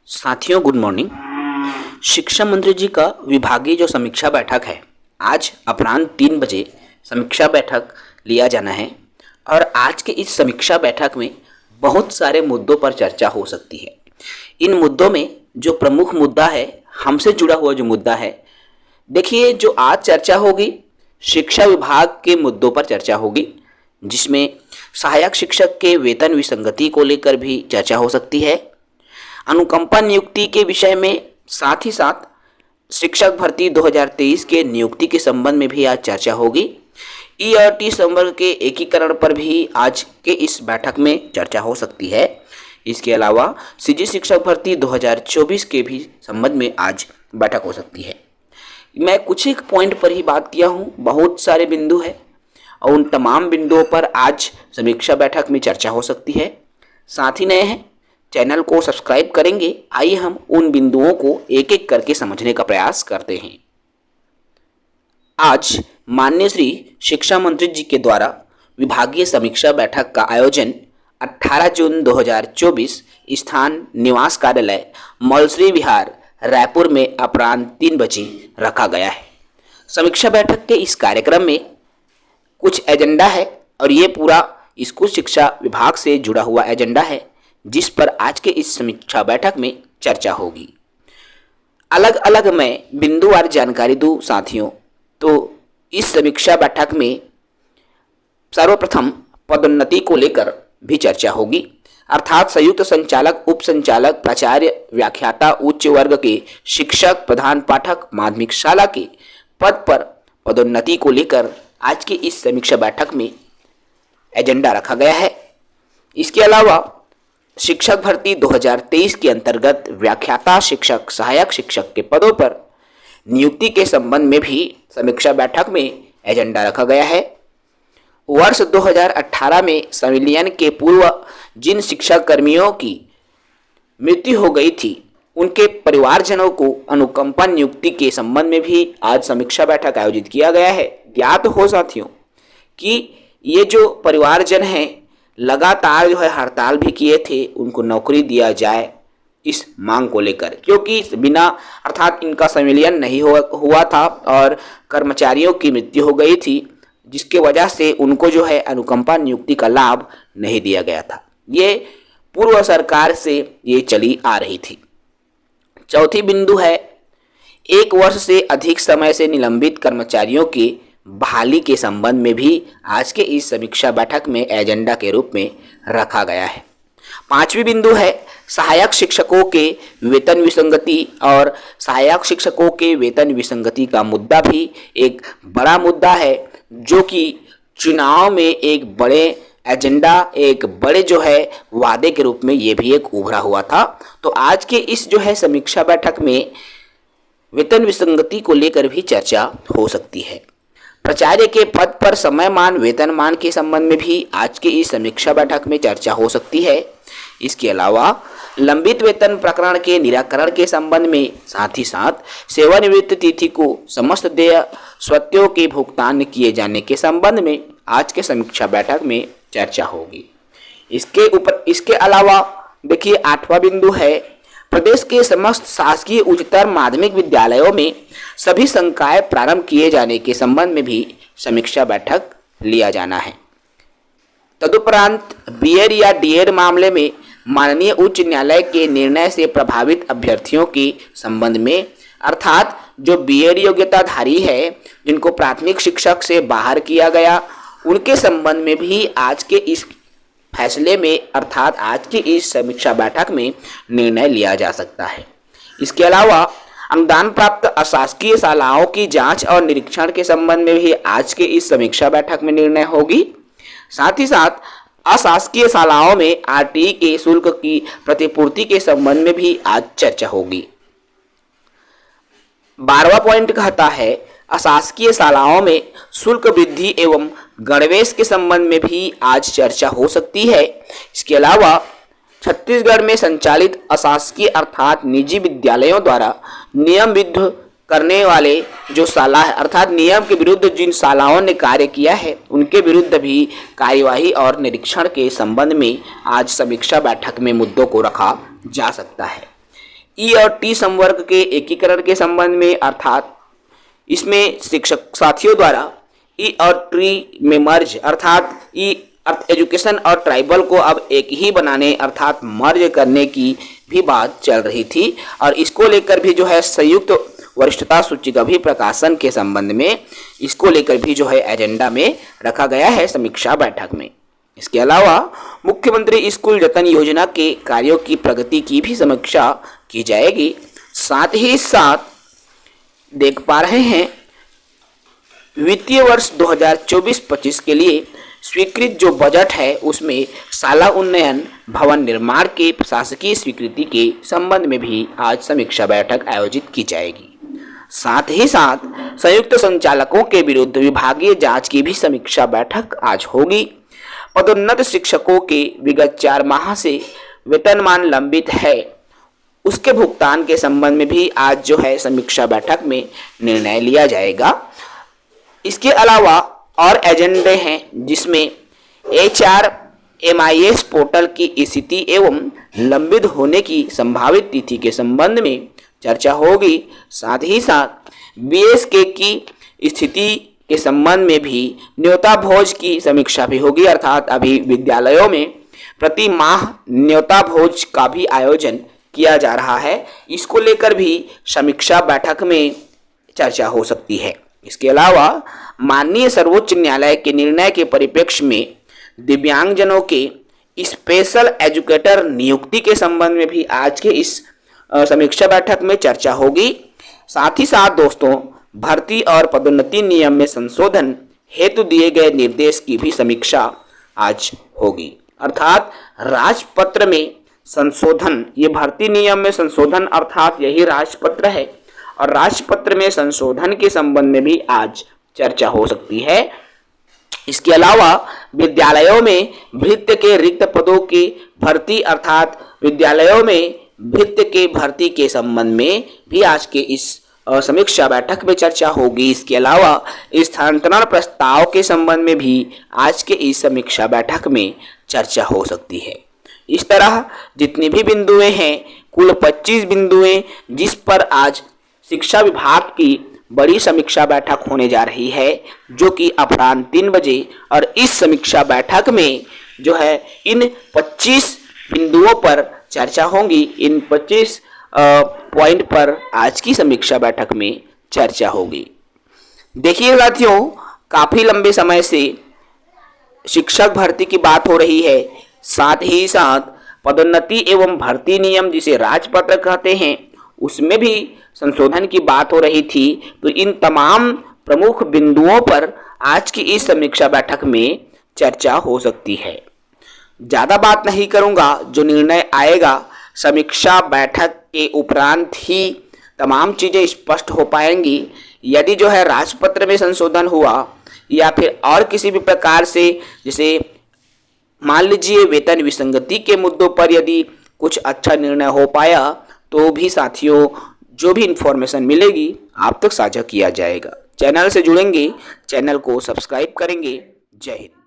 साथियों, good morning. शिक्षा मंत्री जी का विभागीय जो समीक्षा बैठक है, आज अपराह्न 3 बजे समीक्षा बैठक लिया जाना है। और आज के इस समीक्षा बैठक में बहुत सारे मुद्दों पर चर्चा हो सकती है। इन मुद्दों में जो प्रमुख मुद्दा है, हमसे जुड़ा हुआ जो मुद्दा है, देखिए, जो आज चर्चा होगी शिक्षा विभाग के मुद्दों पर चर्चा होगी, जिसमें सहायक शिक्षक के वेतन विसंगति को लेकर भी चर्चा हो सकती है। अनुकंपा नियुक्ति के विषय में, साथ ही साथ शिक्षक भर्ती 2023 के नियुक्ति के संबंध में भी आज चर्चा होगी। ई और टी संवर्ग के एकीकरण पर भी आज के इस बैठक में चर्चा हो सकती है। इसके अलावा सीजी शिक्षक भर्ती 2024 के भी संबंध में आज बैठक हो सकती है। मैं कुछ एक पॉइंट पर ही बात किया हूँ, बहुत सारे बिंदु है और उन तमाम बिंदुओं पर आज समीक्षा बैठक में चर्चा हो सकती है। साथ ही नए हैं, चैनल को सब्सक्राइब करेंगे। आइए हम उन बिंदुओं को एक एक करके समझने का प्रयास करते हैं। आज माननीय श्री शिक्षा मंत्री जी के द्वारा विभागीय समीक्षा बैठक का आयोजन 18 जून 2024 स्थान निवास कार्यालय मौलश्री विहार रायपुर में अपराह्न 3 बजे रखा गया है। समीक्षा बैठक के इस कार्यक्रम में कुछ एजेंडा है और ये पूरा स्कूल शिक्षा विभाग से जुड़ा हुआ एजेंडा है, जिस पर आज के इस समीक्षा बैठक में चर्चा होगी। अलग अलग मैं बिंदुवार जानकारी दूं साथियों, तो इस समीक्षा बैठक में सर्वप्रथम पदोन्नति को लेकर भी चर्चा होगी, अर्थात संयुक्त संचालक, उप संचालक, प्राचार्य, व्याख्याता, उच्च वर्ग के शिक्षक, प्रधान पाठक, माध्यमिक शाला के पद पर पदोन्नति को लेकर आज की इस समीक्षा बैठक में एजेंडा रखा गया है। इसके अलावा शिक्षक भर्ती 2023 के अंतर्गत व्याख्याता शिक्षक, सहायक शिक्षक के पदों पर नियुक्ति के संबंध में भी समीक्षा बैठक में एजेंडा रखा गया है। वर्ष 2018 में संविलियन के पूर्व जिन शिक्षक कर्मियों की मृत्यु हो गई थी, उनके परिवारजनों को अनुकंपा नियुक्ति के संबंध में भी आज समीक्षा बैठक आयोजित किया गया है। ज्ञात हो साथियों कि ये जो परिवारजन हैं, लगातार जो है हड़ताल भी किए थे, उनको नौकरी दिया जाए इस मांग को लेकर, क्योंकि बिना अर्थात इनका संविलियन नहीं हुआ था और कर्मचारियों की मृत्यु हो गई थी, जिसके वजह से उनको जो है अनुकंपा नियुक्ति का लाभ नहीं दिया गया था। ये पूर्व सरकार से ये चली आ रही थी। चौथी बिंदु है, 1 वर्ष से अधिक समय से निलंबित कर्मचारियों की बहाली के संबंध में भी आज के इस समीक्षा बैठक में एजेंडा के रूप में रखा गया है। 5वीं बिंदु है, सहायक शिक्षकों के वेतन विसंगति, और सहायक शिक्षकों के वेतन विसंगति का मुद्दा भी एक बड़ा मुद्दा है, जो कि चुनाव में एक बड़े एजेंडा, एक बड़े जो है वादे के रूप में ये भी एक उभरा हुआ था। तो आज के इस जो है समीक्षा बैठक में वेतन विसंगति को लेकर भी चर्चा हो सकती है। प्राचार्य के पद पर समयमान वेतनमान के संबंध में भी आज के इस समीक्षा बैठक में चर्चा हो सकती है। इसके अलावा लंबित वेतन प्रकरण के निराकरण के संबंध में, साथ ही साथ सेवानिवृत्ति तिथि को समस्त देय स्वत्यों के भुगतान किए जाने के संबंध में आज के समीक्षा बैठक में चर्चा होगी। इसके अलावा देखिए, 8वां बिंदु है, प्रदेश के समस्त शासकीय उच्चतर माध्यमिक विद्यालयों में सभी संकाय प्रारंभ किए जाने के संबंध में भी समीक्षा बैठक लिया जाना है। तदुपरांत बीएड या डीएड मामले में माननीय उच्च न्यायालय के निर्णय से प्रभावित अभ्यर्थियों के संबंध में, अर्थात जो बीएड योग्यताधारी है, जिनको प्राथमिक शिक्षक से बाहर किया गया, उनके संबंध में भी आज के इस फैसले में, अर्थात आज की इस समीक्षा बैठक में निर्णय लिया जा सकता है। इसके अलावा अनुदान प्राप्त अशासकीय शालाओं की जांच और निरीक्षण के संबंध में भी आज के इस समीक्षा बैठक में निर्णय होगी। साथ ही साथ अशासकीय शालाओं में आरटीई के शुल्क की प्रतिपूर्ति के संबंध में भी आज चर्चा होगी। 12वां पॉइंट कहता है, अशासकीय शालाओं में शुल्क वृद्धि एवं गणवेश के संबंध में भी आज चर्चा हो सकती है। इसके अलावा छत्तीसगढ़ में संचालित अशासकीय अर्थात निजी विद्यालयों द्वारा नियम विरुद्ध करने वाले जो शाला है, अर्थात नियम के विरुद्ध जिन शालाओं ने कार्य किया है, उनके विरुद्ध भी कार्यवाही और निरीक्षण के संबंध में आज समीक्षा बैठक में मुद्दों को रखा जा सकता है। ई और टी संवर्ग के एकीकरण के संबंध में, अर्थात इसमें शिक्षक साथियों द्वारा ई और टी में मर्ज अर्थात ई एजुकेशन और ट्राइबल को अब एक ही बनाने अर्थात मर्ज करने की भी बात चल रही थी। और इसको लेकर भी जो है संयुक्त वरिष्ठता सूची का भी प्रकाशन के संबंध में इसको लेकर भी जो है एजेंडा में रखा गया है समीक्षा बैठक में। इसके अलावा मुख्यमंत्री स्कूल जतन योजना के कार्यों की प्रगति की भी समीक्षा की जाएगी। साथ ही साथ देख पा रहे हैं वित्तीय वर्ष 2024-25 के लिए स्वीकृत जो बजट है उसमें शाला उन्नयन भवन निर्माण के प्रशासकीय स्वीकृति के संबंध में भी आज समीक्षा बैठक आयोजित की जाएगी। साथ ही साथ संयुक्त संचालकों के विरुद्ध विभागीय जांच की भी समीक्षा बैठक आज होगी। पदोन्नत शिक्षकों के विगत 4 माह से वेतनमान लंबित है उसके भुगतान के संबंध में भी आज जो है समीक्षा बैठक में निर्णय लिया जाएगा। इसके अलावा और एजेंडे हैं जिसमें HRMIS पोर्टल की स्थिति एवं लंबित होने की संभावित तिथि के संबंध में चर्चा होगी। साथ ही साथ BSK की स्थिति के संबंध में भी न्योता भोज की समीक्षा भी होगी, अर्थात अभी विद्यालयों में प्रति माह न्योता भोज का भी आयोजन किया जा रहा है, इसको लेकर भी समीक्षा बैठक में चर्चा हो सकती है। इसके अलावा माननीय सर्वोच्च न्यायालय के निर्णय के परिप्रेक्ष्य में दिव्यांगजनों के स्पेशल एजुकेटर नियुक्ति के संबंध में भी आज के इस समीक्षा बैठक में चर्चा होगी। साथ ही साथ दोस्तों भर्ती और पदोन्नति नियम में संशोधन हेतु दिए गए निर्देश की भी समीक्षा आज होगी, अर्थात राजपत्र में संशोधन, ये भर्ती नियम में संशोधन अर्थात यही राजपत्र है और राजपत्र में संशोधन के संबंध में भी आज चर्चा हो सकती है। इसके अलावा विद्यालयों में भृत्य के रिक्त पदों की भर्ती अर्थात विद्यालयों में भृत्य के भर्ती के संबंध में भी आज के इस समीक्षा बैठक में चर्चा होगी। इसके अलावा स्थानांतरण प्रस्ताव के संबंध में भी आज के इस समीक्षा बैठक में चर्चा हो सकती है। इस तरह जितनी भी बिंदुएं हैं, कुल 25 बिंदुएं जिस पर आज शिक्षा विभाग की बड़ी समीक्षा बैठक होने जा रही है, जो कि अपराह्न 3 बजे, और इस समीक्षा बैठक में जो है इन 25 बिंदुओं पर चर्चा होगी। इन 25 पॉइंट पर आज की समीक्षा बैठक में चर्चा होगी। देखिए साथियों, काफी लंबे समय से शिक्षक भर्ती की बात हो रही है, साथ ही साथ पदोन्नति एवं भर्ती नियम जिसे राजपत्र कहते हैं उसमें भी संशोधन की बात हो रही थी। तो इन तमाम प्रमुख बिंदुओं पर आज की इस समीक्षा बैठक में चर्चा हो सकती है। ज़्यादा बात नहीं करूंगा, जो निर्णय आएगा समीक्षा बैठक के उपरांत ही तमाम चीज़ें स्पष्ट हो पाएंगी। यदि जो है राजपत्र में संशोधन हुआ या फिर और किसी भी प्रकार से, जैसे मान लीजिए वेतन विसंगति के मुद्दों पर यदि कुछ अच्छा निर्णय हो पाया, तो भी साथियों जो भी इंफॉर्मेशन मिलेगी आप तक साझा किया जाएगा। चैनल से जुड़ेंगे, चैनल को सब्सक्राइब करेंगे। जय हिंद।